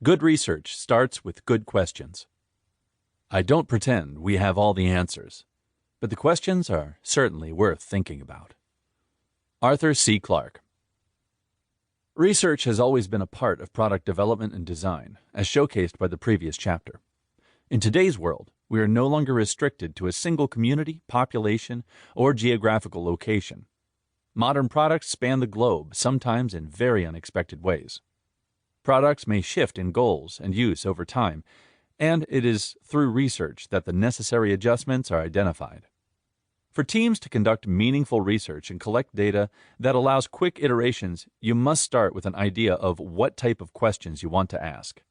Good research starts with good questions. I don't pretend we have all the answers, but the questions are certainly worth thinking about. Arthur C. Clarke. Research has always been a part of product development and design, as showcased by the previous chapter. In today's world, we are no longer restricted to a single community, population, or geographical location. Modern products span the globe, sometimes in very unexpected ways. Products may shift in goals and use over time, and it is through research that the necessary adjustments are identified. For teams to conduct meaningful research and collect data that allows quick iterations, you must start with an idea of what type of questions you want to ask.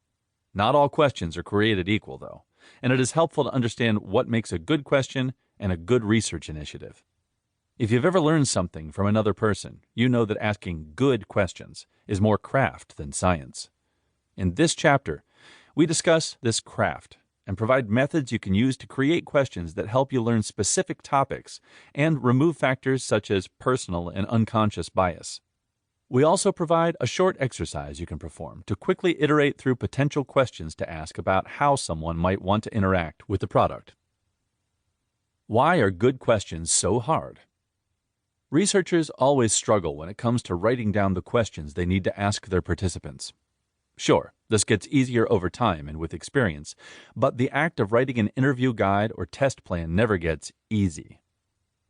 Not all questions are created equal, though, and it is helpful to understand what makes a good question and a good research initiative. If you've ever learned something from another person, you know that asking good questions is more craft than science. In this chapter, we discuss this craft and provide methods you can use to create questions that help you learn specific topics and remove factors such as personal and unconscious bias. We also provide a short exercise you can perform to quickly iterate through potential questions to ask about how someone might want to interact with the product. Why are good questions so hard? Researchers always struggle when it comes to writing down the questions they need to ask their participants. Sure, this gets easier over time and with experience, but the act of writing an interview guide or test plan never gets easy.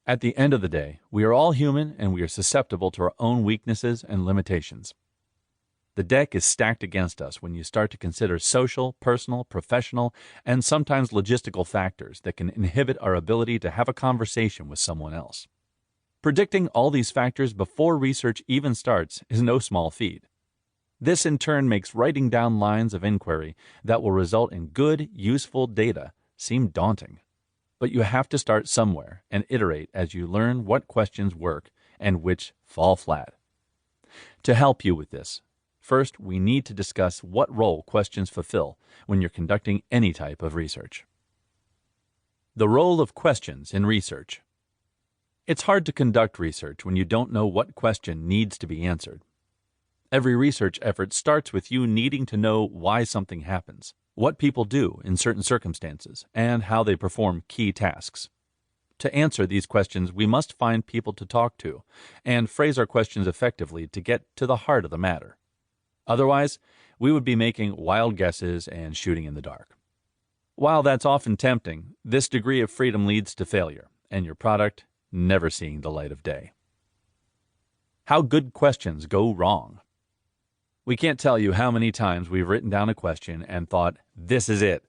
At the end of the day, we are all human and we are susceptible to our own weaknesses and limitations. The deck is stacked against us when you start to consider social, personal, professional, and sometimes logistical factors that can inhibit our ability to have a conversation with someone else. Predicting all these factors before research even starts is no small feat. This in turn makes writing down lines of inquiry that will result in good, useful data seem daunting. But you have to start somewhere and iterate as you learn what questions work and which fall flat. To help you with this, first we need to discuss what role questions fulfill when you're conducting any type of research. The role of questions in research. It's hard to conduct research when you don't know what question needs to be answered. Every research effort starts with you needing to know why something happens, what people do in certain circumstances, and how they perform key tasks. To answer these questions, we must find people to talk to and phrase our questions effectively to get to the heart of the matter. Otherwise, we would be making wild guesses and shooting in the dark. While that's often tempting, this degree of freedom leads to failure, and your product never seeing the light of day. How good questions go wrong. We can't tell you how many times we've written down a question and thought, this is it.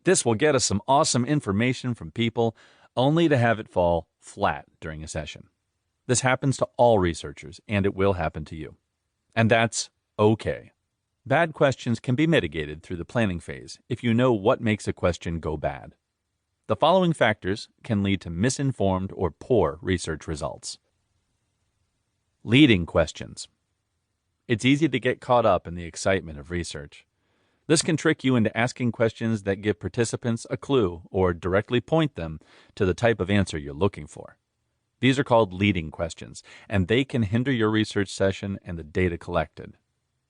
This will get us some awesome information from people, only to have it fall flat during a session. This happens to all researchers, and it will happen to you. And that's okay. Bad questions can be mitigated through the planning phase if you know what makes a question go bad. The following factors can lead to misinformed or poor research results. Leading questions. It's easy to get caught up in the excitement of research. This can trick you into asking questions that give participants a clue or directly point them to the type of answer you're looking for. These are called leading questions, and they can hinder your research session and the data collected.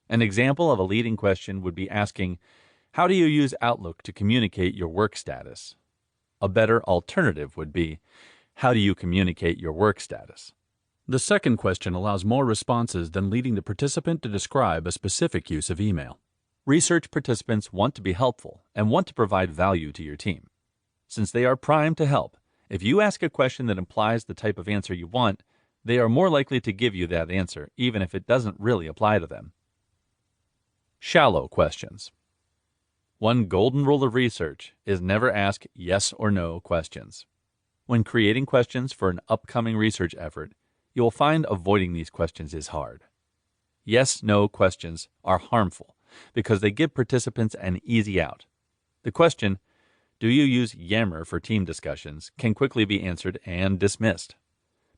An example of a leading question would be asking, how do you use Outlook to communicate your work status? A better alternative would be, how do you communicate your work status? The second question allows more responses than leading the participant to describe a specific use of email. Research participants want to be helpful and want to provide value to your team. Since they are primed to help, if you ask a question that implies the type of answer you want, they are more likely to give you that answer, even if it doesn't really apply to them. Shallow questions. One golden rule of research is never ask yes or no questions. When creating questions for an upcoming research effort, you will find avoiding these questions is hard. Yes-no questions are harmful because they give participants an easy out. The question, do you use Yammer for team discussions, can quickly be answered and dismissed.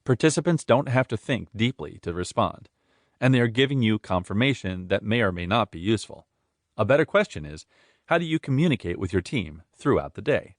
Participants don't have to think deeply to respond, and they are giving you confirmation that may or may not be useful. A better question is, how do you communicate with your team throughout the day?